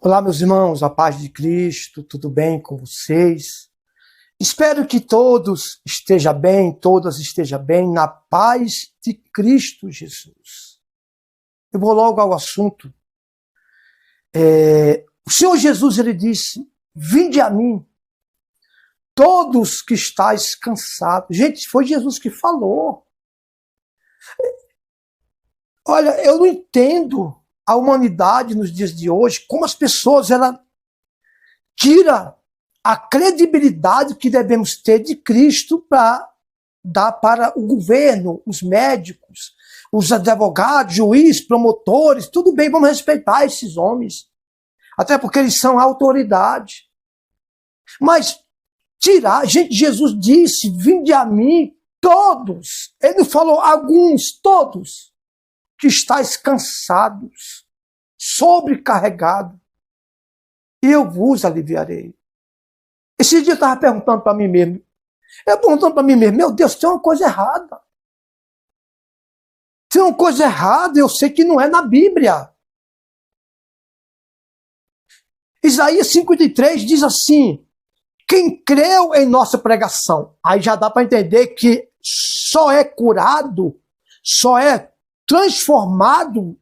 Olá, meus irmãos, a paz de Cristo, tudo bem com vocês? Espero que todos estejam bem, todas estejam bem, na paz de Cristo Jesus. Eu vou logo ao assunto. O Senhor Jesus, ele disse, vinde a mim, todos que estáis cansados. Gente, foi Jesus que falou. Olha, eu não entendo a humanidade nos dias de hoje, como as pessoas, ela tira a credibilidade que devemos ter de Cristo para dar para o governo, os médicos, os advogados, juízes, promotores. Tudo bem, vamos respeitar esses homens, até porque eles são a autoridade. Mas tirar, gente, Jesus disse, vinde a mim todos. Ele falou alguns, todos, que estáis cansados, sobrecarregados, e eu vos aliviarei. Esse dia eu estava perguntando para mim mesmo, meu Deus, tem uma coisa errada. Tem uma coisa errada, eu sei que não é na Bíblia. Isaías 53 diz assim, quem creu em nossa pregação, aí já dá para entender que só é curado, só é transformado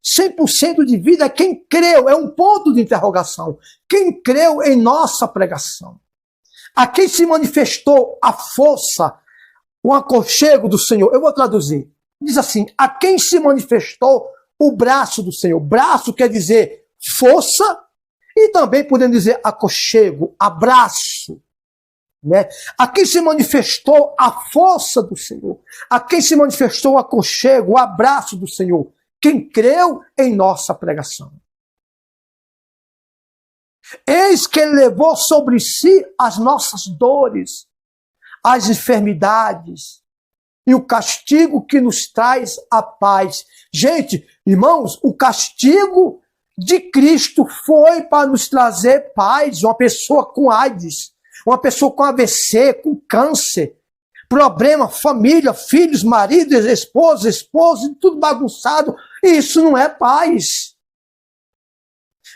100% de vida é quem creu, é um ponto de interrogação. Quem creu em nossa pregação. A quem se manifestou a força, o aconchego do Senhor. Eu vou traduzir. Diz assim, a quem se manifestou o braço do Senhor. Braço quer dizer força e também podemos dizer aconchego, abraço. Né? A quem se manifestou a força do Senhor. A quem se manifestou o aconchego, o abraço do Senhor. Quem creu em nossa pregação. Eis que ele levou sobre si as nossas dores, as enfermidades e o castigo que nos traz a paz. Gente, irmãos, o castigo de Cristo foi para nos trazer paz. Uma pessoa com AIDS, uma pessoa com AVC, com câncer, problema, família, filhos, marido, esposa, tudo bagunçado. Isso não é paz.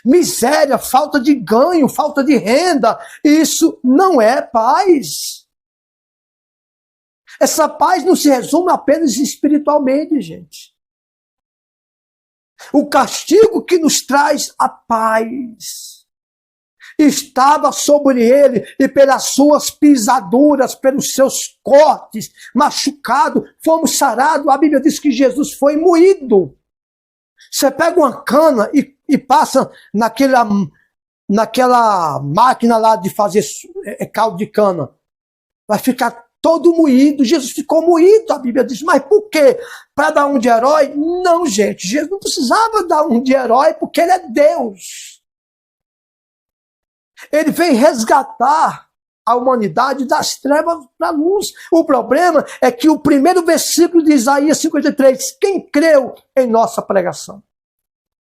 Miséria, falta de ganho, falta de renda, isso não é paz. Essa paz não se resume apenas espiritualmente, gente. O castigo que nos traz a paz estava sobre ele, e pelas suas pisaduras, pelos seus cortes, machucado, fomos sarados. A Bíblia diz que Jesus foi moído. Você pega uma cana e passa naquela máquina lá de fazer caldo de cana. Vai ficar todo moído. Jesus ficou moído, a Bíblia diz. Mas por quê? Para dar um de herói? Não, gente. Jesus não precisava dar um de herói porque ele é Deus. Ele veio resgatar a humanidade das trevas para a luz. O problema é que o primeiro versículo de Isaías 53, quem creu em nossa pregação?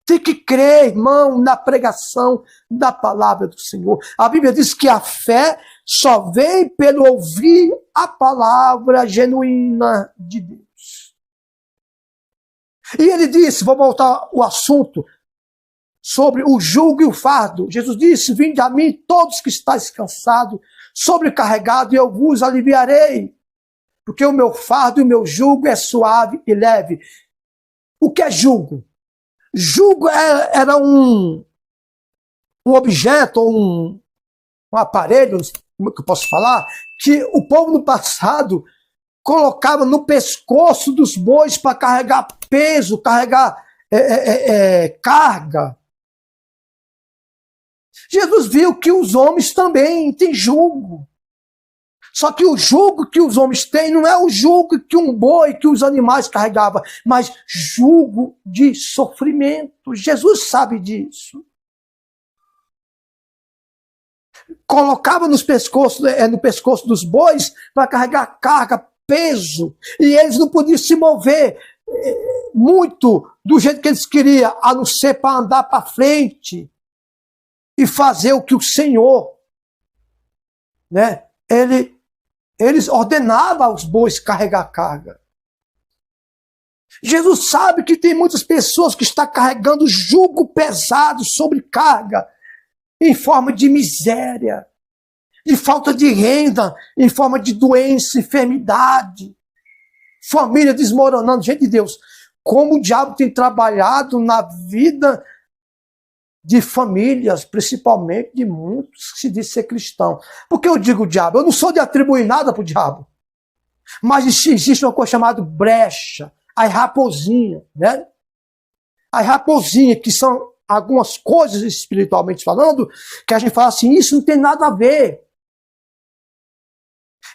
Tem que crer, irmão, na pregação da palavra do Senhor. A Bíblia diz que a fé só vem pelo ouvir a palavra genuína de Deus. E ele disse, vou voltar ao assunto, sobre o jugo e o fardo. Jesus disse, vinde a mim todos que estáis cansados, sobrecarregados, e eu vos aliviarei. Porque o meu fardo e o meu jugo é suave e leve. O que é jugo? Jugo era um objeto, um aparelho, como que eu posso falar, que o povo no passado colocava no pescoço dos bois para carregar peso, carregar carga. Jesus viu que os homens também têm jugo. Só que o jugo que os homens têm não é o jugo que um boi, que os animais carregavam, mas jugo de sofrimento. Jesus sabe disso. Colocava no pescoço dos bois para carregar carga, peso, e eles não podiam se mover muito do jeito que eles queriam, a não ser para andar para frente e fazer o que o Senhor, né, eles ordenavam aos bois carregar carga. Jesus sabe que tem muitas pessoas que estão carregando jugo pesado, sobrecarga, em forma de miséria, de falta de renda, em forma de doença, enfermidade, família desmoronando. Gente de Deus, como o diabo tem trabalhado na vida de famílias, principalmente de muitos que se dizem ser cristão. Por que eu digo diabo? Eu não sou de atribuir nada para o diabo. Mas existe uma coisa chamada brecha, a raposinha, né? A raposinha, que são algumas coisas espiritualmente falando, que a gente fala assim, isso não tem nada a ver.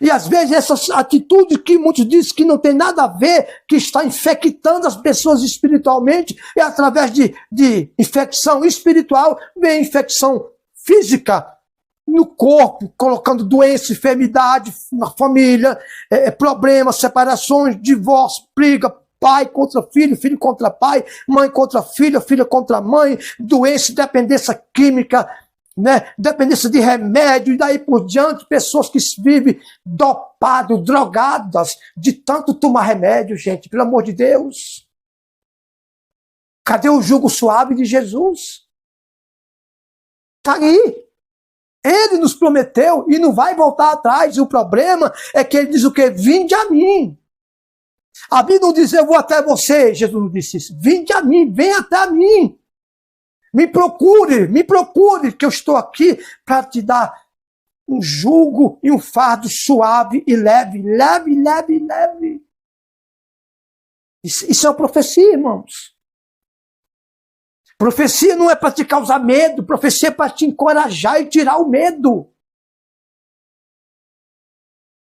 E às vezes essas atitudes que muitos dizem que não tem nada a ver, que está infectando as pessoas espiritualmente, e através de infecção espiritual, vem infecção física no corpo, colocando doença, enfermidade na família, problemas, separações, divórcio, briga, pai contra filho, filho contra pai, mãe contra filha, filha contra mãe, doença, dependência química, né? Dependência de remédio, e daí por diante, pessoas que vivem dopadas, drogadas, de tanto tomar remédio, gente, pelo amor de Deus. Cadê o jugo suave de Jesus? Está aí. Ele nos prometeu e não vai voltar atrás. O problema é que ele diz o quê? Vinde a mim. A Bíblia não diz, eu vou até você. Jesus não disse isso. Vinde a mim, vem até mim. Me procure, que eu estou aqui para te dar um jugo e um fardo suave e leve. Leve, leve, leve. Isso é uma profecia, irmãos. Profecia não é para te causar medo, profecia é para te encorajar e tirar o medo.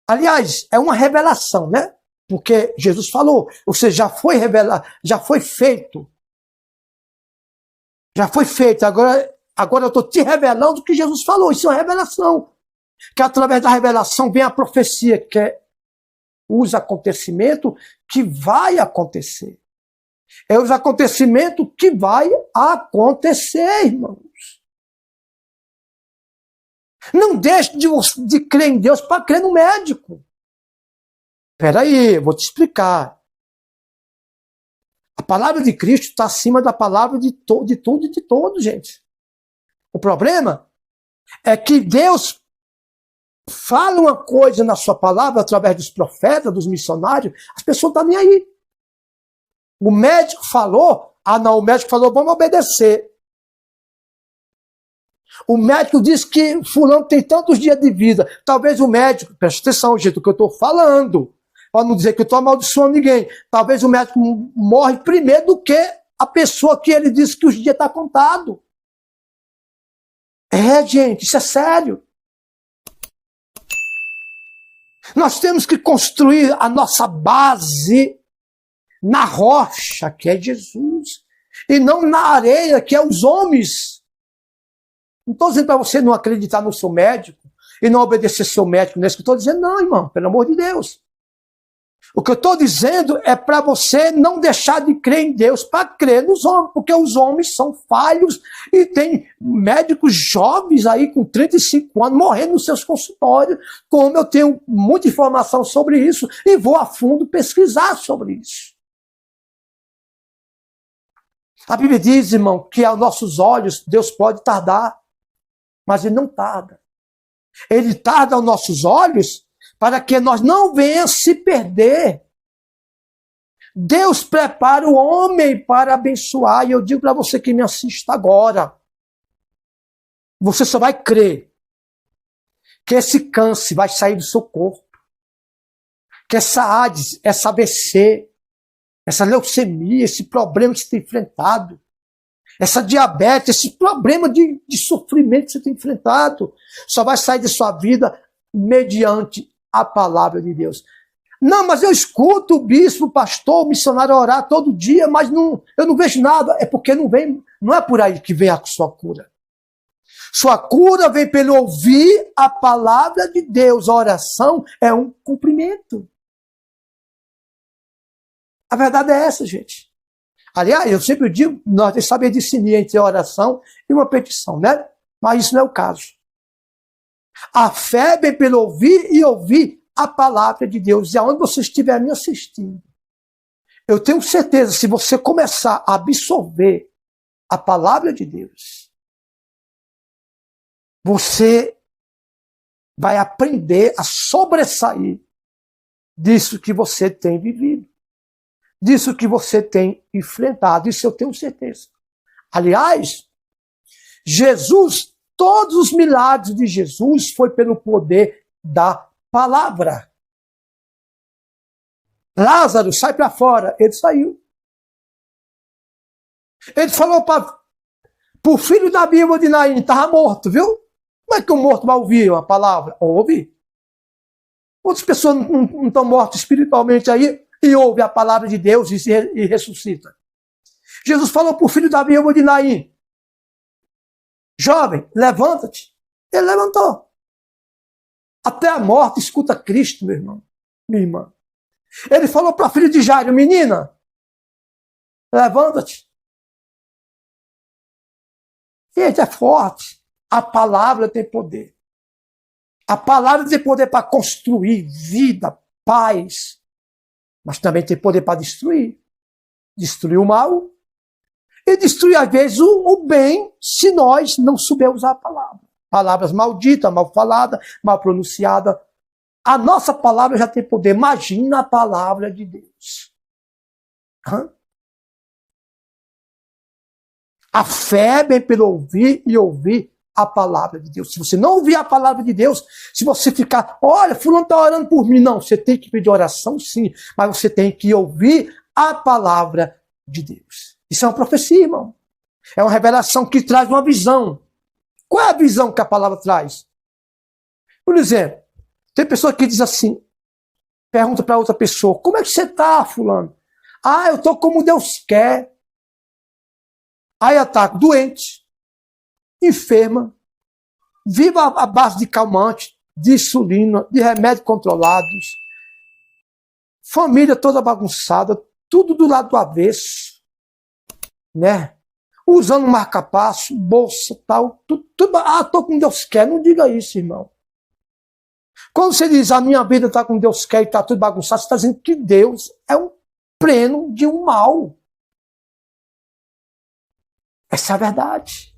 Aliás, é uma revelação, né? Porque Jesus falou, você já foi revelado, já foi feito. Já foi feito, agora eu estou te revelando o que Jesus falou, isso é uma revelação. Que através da revelação vem a profecia, que é os acontecimentos que vai acontecer. É os acontecimentos que vai acontecer, irmãos. Não deixe de crer em Deus para crer no médico. Espera aí, eu vou te explicar. A palavra de Cristo está acima da palavra de tudo e de todos, gente. O problema é que Deus fala uma coisa na sua palavra através dos profetas, dos missionários, as pessoas não estão nem aí. O médico falou, o médico falou, vamos obedecer. O médico disse que fulano tem tantos dias de vida. Talvez o médico, preste atenção, gente, o que eu estou falando, para não dizer que eu estou amaldiçoando ninguém, talvez o médico morre primeiro do que a pessoa que ele disse que os dias estão contados. Gente, isso é sério. Nós temos que construir a nossa base na rocha, que é Jesus, e não na areia, que é os homens. Não estou dizendo para você não acreditar no seu médico e não obedecer seu médico nesse que estou dizendo, não, irmão, pelo amor de Deus. O que eu estou dizendo é para você não deixar de crer em Deus para crer nos homens, porque os homens são falhos e tem médicos jovens aí com 35 anos morrendo nos seus consultórios, como eu tenho muita informação sobre isso e vou a fundo pesquisar sobre isso. A Bíblia diz, irmão, que aos nossos olhos Deus pode tardar, mas Ele não tarda. Ele tarda aos nossos olhos para que nós não venhamos se perder. Deus prepara o homem para abençoar, e eu digo para você que me assista agora, você só vai crer que esse câncer vai sair do seu corpo, que essa AIDS, essa AVC, essa leucemia, esse problema que você tem enfrentado, essa diabetes, esse problema de sofrimento que você tem enfrentado, só vai sair da sua vida mediante a palavra de Deus. Não, mas eu escuto o bispo, o pastor, o missionário orar todo dia, mas eu não vejo nada. É porque não é por aí que vem a sua cura. Sua cura vem pelo ouvir a palavra de Deus. A oração é um cumprimento. A verdade é essa, gente. Aliás, eu sempre digo, nós temos que saber discernir entre a oração e uma petição, né? Mas isso não é o caso. A fé vem pelo ouvir e ouvir a palavra de Deus. E aonde você estiver me assistindo, Eu tenho certeza, se você começar a absorver a palavra de Deus, você vai aprender a sobressair disso que você tem vivido, disso que você tem enfrentado. Isso eu tenho certeza. Aliás, Jesus, todos os milagres de Jesus foi pelo poder da palavra. Lázaro, sai para fora. Ele saiu. Ele falou para o filho da Bíblia de Naim, estava morto, viu? Como é que o morto vai ouvir uma palavra? Ouve. Outras pessoas não estão mortas espiritualmente aí e ouvem a palavra de Deus e ressuscita. Jesus falou para o filho da Bíblia de Naim, jovem, levanta-te. Ele levantou. Até a morte escuta Cristo, meu irmão, minha irmã. Ele falou para a filha de Jairo, menina, levanta-te. Gente, é forte. A palavra tem poder. A palavra tem poder para construir vida, paz. Mas também tem poder para destruir. Destruir o mal. E destruir, às vezes, o bem, se nós não soubermos usar a palavra. Palavras malditas, mal faladas, mal pronunciadas. A nossa palavra já tem poder. Imagina a palavra de Deus. A fé vem pelo ouvir e ouvir a palavra de Deus. Se você não ouvir a palavra de Deus, se você ficar, olha, fulano está orando por mim. Não, você tem que pedir oração sim, mas você tem que ouvir a palavra de Deus. Isso é uma profecia, irmão. É uma revelação que traz uma visão. Qual é a visão que a palavra traz? Por exemplo, tem pessoa que diz assim, pergunta para outra pessoa, como é que você está, fulano? Ah, eu estou como Deus quer. Aí ataca, doente, enferma, vive à base de calmante, de insulina, de remédios controlados, família toda bagunçada, tudo do lado do avesso, né? Usando marca-passo, bolsa, tal, tudo. Estou com Deus quer. Não diga isso, irmão. Quando você diz, a minha vida está com Deus quer e está tudo bagunçado, você está dizendo que Deus é um pleno de um mal. Essa é a verdade.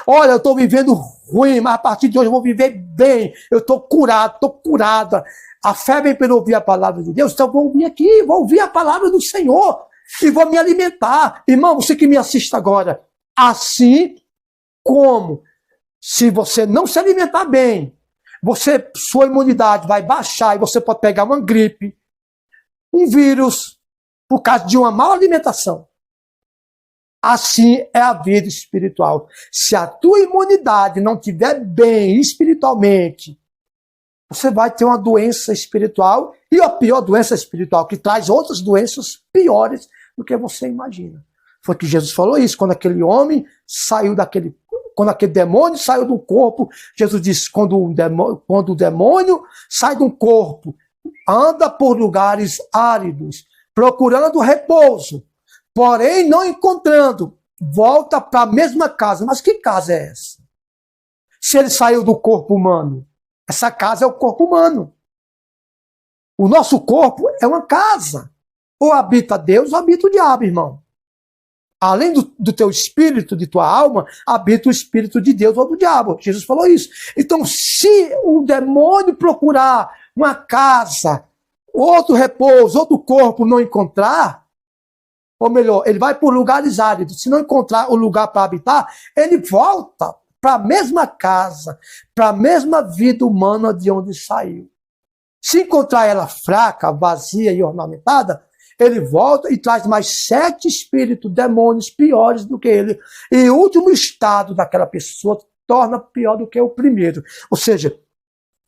Olha, eu estou vivendo ruim, mas a partir de hoje eu vou viver bem. Eu estou curado, estou curada. A fé vem pelo ouvir a palavra de Deus, então eu vou ouvir aqui, vou ouvir a palavra do Senhor e vou me alimentar. Irmão, você que me assiste agora, assim como se você não se alimentar bem, sua imunidade vai baixar e você pode pegar uma gripe, um vírus, por causa de uma má alimentação. Assim é a vida espiritual. Se a tua imunidade não estiver bem espiritualmente, você vai ter uma doença espiritual, e a pior doença espiritual, que traz outras doenças piores do que você imagina. Foi que Jesus falou isso, quando aquele homem saiu quando aquele demônio saiu do corpo, Jesus disse, quando o demônio sai do corpo, anda por lugares áridos, procurando repouso, porém não encontrando, volta para a mesma casa. Mas que casa é essa? Se ele saiu do corpo humano, essa casa é o corpo humano. O nosso corpo é uma casa. Ou habita Deus, ou habita o diabo, irmão. Além do teu espírito, de tua alma, habita o espírito de Deus ou do diabo. Jesus falou isso. Então, se o demônio procurar uma casa, outro repouso, outro corpo não encontrar, ou melhor, ele vai por lugares áridos. Se não encontrar o lugar para habitar, ele volta para a mesma casa, para a mesma vida humana de onde saiu. Se encontrar ela fraca, vazia e ornamentada, ele volta e traz mais 7 espíritos, demônios piores do que ele. E o último estado daquela pessoa torna pior do que o primeiro. Ou seja,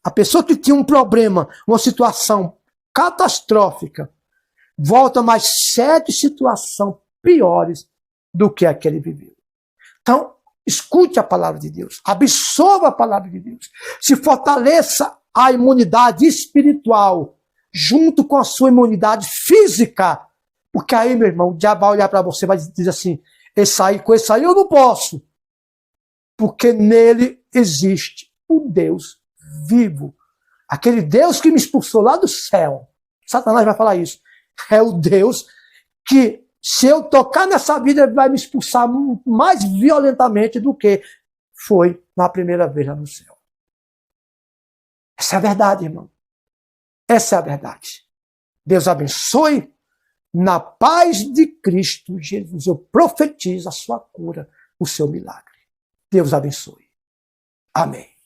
a pessoa que tinha um problema, uma situação catastrófica, volta mais 7 situações piores do que a que ele viveu. Então, escute a palavra de Deus, absorva a palavra de Deus, se fortaleça a imunidade espiritual junto com a sua imunidade física, porque aí, meu irmão, o diabo vai olhar para você e vai dizer assim, com esse aí eu não posso, porque nele existe o Deus vivo, aquele Deus que me expulsou lá do céu. Satanás vai falar isso. É o Deus que se eu tocar nessa vida, ele vai me expulsar mais violentamente do que foi na primeira vez lá no céu. Essa é a verdade, irmão. Essa é a verdade. Deus abençoe. Na paz de Cristo Jesus, eu profetizo a sua cura, o seu milagre. Deus abençoe. Amém.